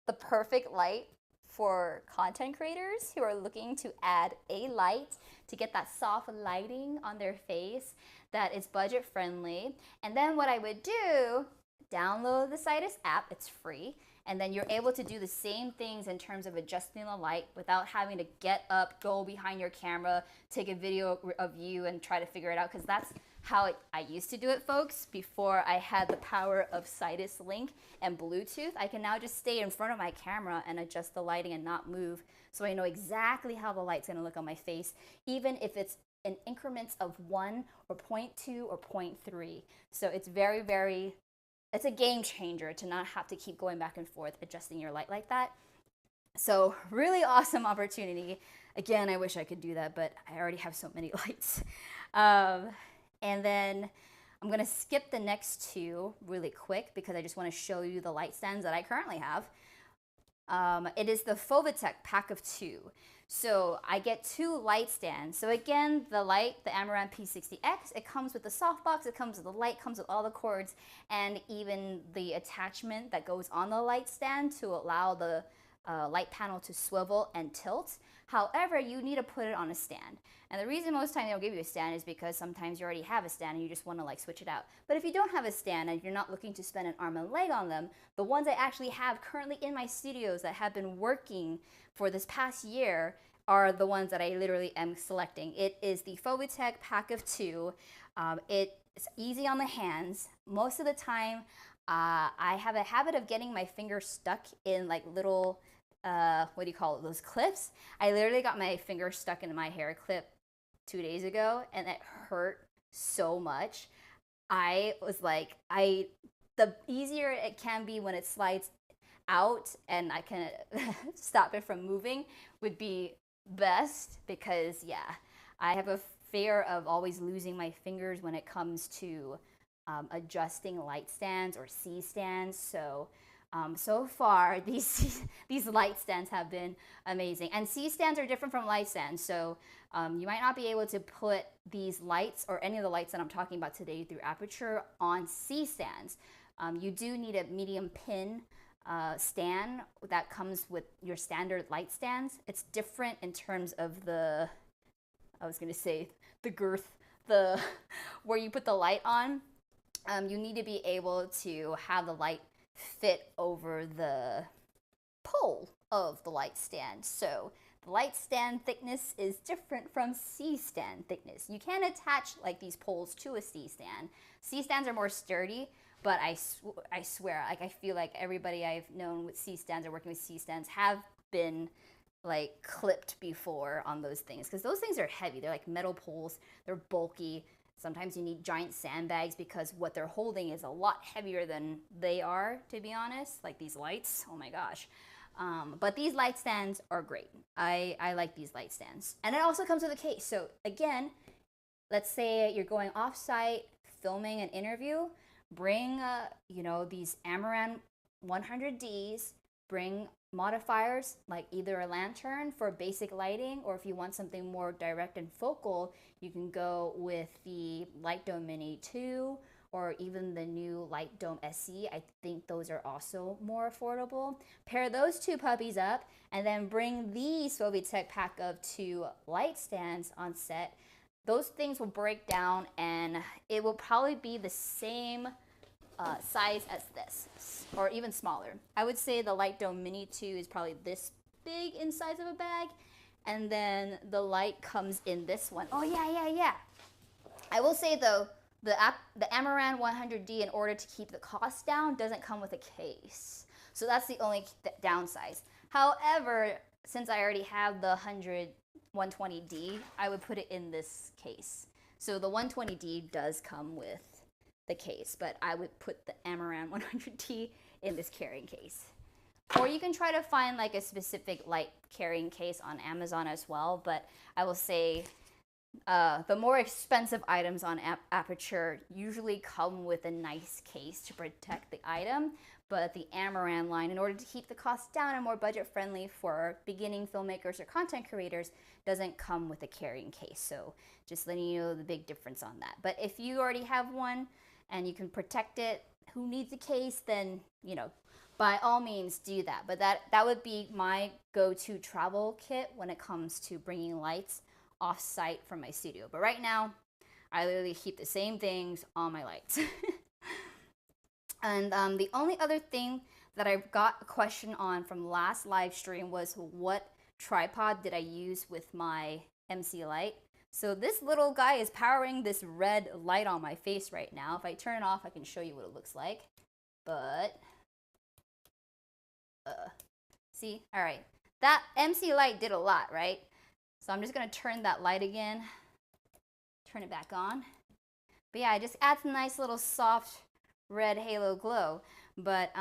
the perfect light for content creators who are looking to add a light to get that soft lighting on their face that is budget friendly. And then what I would do, download the Citus app, it's free. And then you're able to do the same things in terms of adjusting the light without having to get up, go behind your camera, take a video of you and try to figure it out. Because that's how I used to do it, folks. Before I had the power of Citus Link and Bluetooth, I can now just stay in front of my camera and adjust the lighting and not move. So I know exactly how the light's gonna look on my face, even if it's in increments of 1 or 0.2 or 0.3. So it's very, very, it's a game changer to not have to keep going back and forth adjusting your light like that. So really awesome opportunity. Again, I wish I could do that, but I already have so many lights. And then I'm gonna skip the next two really quick because I just wanna show you the light stands that I currently have. It is the Fovitech pack of 2. So I get 2 light stands. So again, the light, the Amaran P60X, it comes with the softbox, it comes with the light, comes with all the cords, and even the attachment that goes on the light stand to allow the light panel to swivel and tilt. However, you need to put it on a stand. And the reason most times they don't give you a stand is because sometimes you already have a stand and you just want to like switch it out. But if you don't have a stand and you're not looking to spend an arm and leg on them, the ones I actually have currently in my studios that have been working for this past year are the ones that I literally am selecting. It is the Fovitech pack of 2. It's easy on the hands. Most of the time, I have a habit of getting my fingers stuck in like little, what do you call it, those clips. I literally got my finger stuck in my hair clip 2 days ago and it hurt so much. I was like, the easier it can be when it slides out and I can stop it from moving would be best, because yeah, I have a fear of always losing my fingers when it comes to adjusting light stands or C stands. So so far these light stands have been amazing, and C stands are different from light stands. So you might not be able to put these lights or any of the lights that I'm talking about today through Aperture on C stands. You do need a medium pin stand that comes with your standard light stands. It's different in terms of the, I was gonna say the girth, the where you put the light on. You need to be able to have the light fit over the pole of the light stand. So the light stand thickness is different from C stand thickness. You can attach like these poles to a C stand. C stands are more sturdy, but I swear, like I feel like everybody I've known with C stands or working with C stands have been like clipped before on those things, because those things are heavy. They're like metal poles, they're bulky. Sometimes you need giant sandbags because what they're holding is a lot heavier than they are, to be honest. Like these lights, oh my gosh. But these light stands are great. I like these light stands. And it also comes with a case. So again, let's say you're going off-site, filming an interview, bring, you know, these Amaran 100Ds, bring modifiers like either a lantern for basic lighting, or if you want something more direct and focal, you can go with the Light Dome Mini 2 or even the new Light Dome SE. I think those are also more affordable. Pair those two puppies up and then bring the Sovitech pack of 2 light stands on set. Those things will break down and it will probably be the same size as this, or even smaller. I would say the Light Dome Mini 2 is probably this big in size of a bag, and then the light comes in this one. Oh yeah. I will say though, the Amaran 100D, in order to keep the cost down, doesn't come with a case. So that's the only downside. However, since I already have the 120D, I would put it in this case. So the 120D does come with the case, but I would put the Amaran 100D in this carrying case. Or you can try to find like a specific light carrying case on Amazon as well, but I will say the more expensive items on Aperture usually come with a nice case to protect the item, but the Amaran line, in order to keep the cost down and more budget friendly for beginning filmmakers or content creators, doesn't come with a carrying case. So just letting you know the big difference on that. But if you already have one and you can protect it, who needs a case, then, you know, by all means do that. But that would be my go-to travel kit when it comes to bringing lights off-site from my studio. But right now, I literally keep the same things on my lights. And the only other thing that I got a question on from last live stream was what tripod did I use with my MC light. So this little guy is powering this red light on my face right now. If I turn it off, I can show you what it looks like. But, see? All right. That MC light did a lot, right? So I'm just going to turn that light again. Turn it back on. But yeah, it just adds a nice little soft red halo glow. But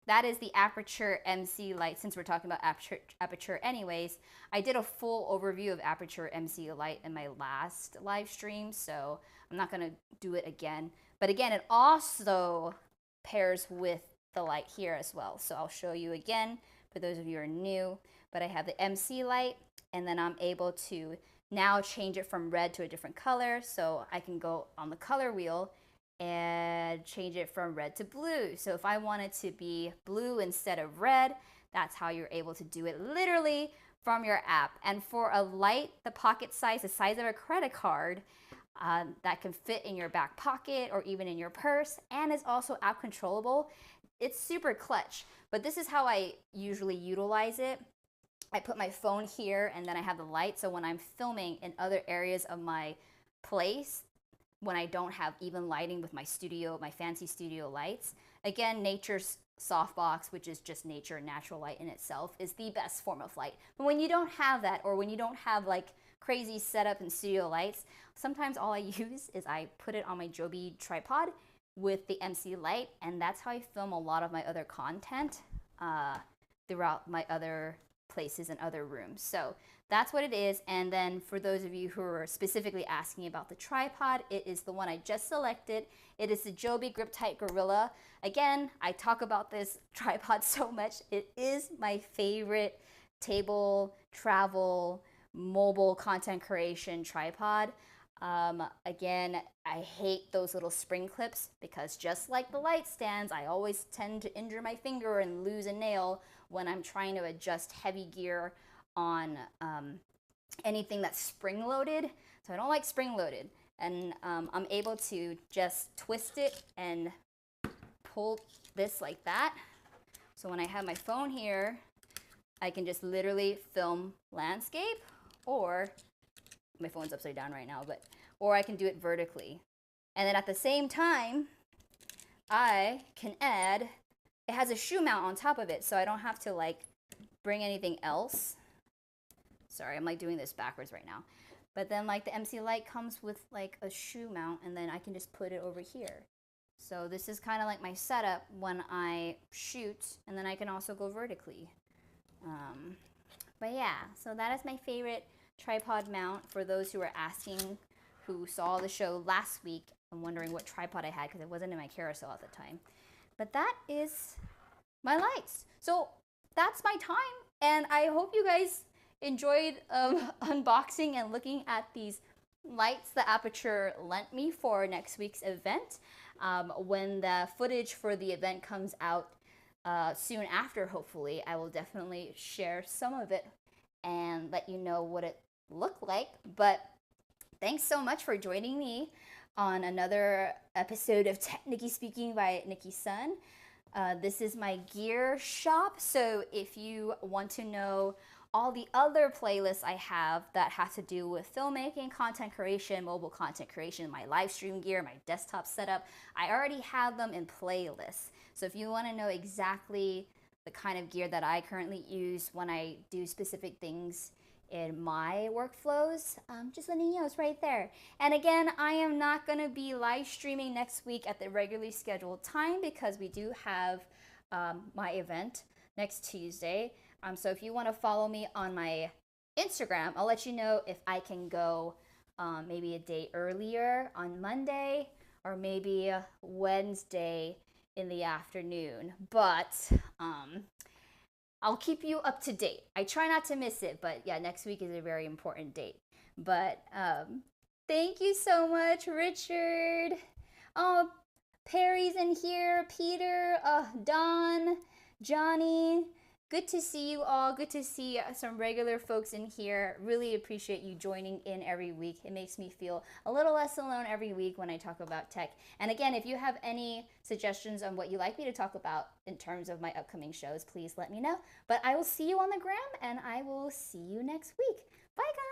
that is the Aperture MC light, since we're talking about Aperture anyways. I did a full overview of Aperture MC light in my last live stream, so I'm not going to do it again. But again, it also pairs with the light here as well. So I'll show you again for those of you who are new. But I have the MC light, and then I'm able to now change it from red to a different color. So I can go on the color wheel and change it from red to blue. So if I want it to be blue instead of red, that's how you're able to do it literally from your app. And for a light, the pocket size, the size of a credit card, that can fit in your back pocket or even in your purse, and is also app controllable, it's super clutch. But this is how I usually utilize it. I put my phone here and then I have the light, so when I'm filming in other areas of my place, when I don't have even lighting with my studio, my fancy studio lights, again, nature's softbox, which is just nature and natural light in itself, is the best form of light. But when you don't have that, or when you don't have like crazy setup and studio lights, sometimes all I use is I put it on my Joby tripod with the MC light, and that's how I film a lot of my other content throughout my other places and other rooms. So that's what it is. And then for those of you who are specifically asking about the tripod, it is the one I just selected. It is the Joby Grip Tight Gorilla. Again, I talk about this tripod so much. It is my favorite table, travel, mobile content creation tripod. Again, I hate those little spring clips because just like the light stands, I always tend to injure my finger and lose a nail when I'm trying to adjust heavy gear on anything that's spring loaded. So I don't like spring loaded. And I'm able to just twist it and pull this like that. So when I have my phone here, I can just literally film landscape, or my phone's upside down right now, or I can do it vertically. And then at the same time, I can add, it has a shoe mount on top of it, so I don't have to like bring anything else. Sorry, I'm like doing this backwards right now. But then like the MC light comes with like a shoe mount, and then I can just put it over here. So this is kind of like my setup when I shoot, and then I can also go vertically. But yeah, so that is my favorite tripod mount for those who are asking, who saw the show last week I'm wondering what tripod I had because it wasn't in my carousel at the time. But that is my lights. So that's my time, and I hope you guys enjoyed unboxing and looking at these lights the Aperture lent me for next week's event. When the footage for the event comes out soon after, hopefully, I will definitely share some of it and let you know what it looked like. But thanks so much for joining me on another episode of TechNicki Speaking by Nicki Sun. This is my gear shop, so if you want to know all the other playlists I have that have to do with filmmaking, content creation, mobile content creation, my live stream gear, my desktop setup, I already have them in playlists. So if you want to know exactly the kind of gear that I currently use when I do specific things in my workflows, just letting you know, it's right there. And again, I am not going to be live streaming next week at the regularly scheduled time because we do have my event next Tuesday. So if you want to follow me on my Instagram, I'll let you know if I can go maybe a day earlier on Monday or maybe Wednesday in the afternoon. But I'll keep you up to date. I try not to miss it, but yeah, next week is a very important date. But thank you so much, Richard. Oh, Perry's in here, Peter, Don, Johnny. Good to see you all. Good to see some regular folks in here. Really appreciate you joining in every week. It makes me feel a little less alone every week when I talk about tech. And again, if you have any suggestions on what you'd like me to talk about in terms of my upcoming shows, please let me know. But I will see you on the gram, and I will see you next week. Bye, guys.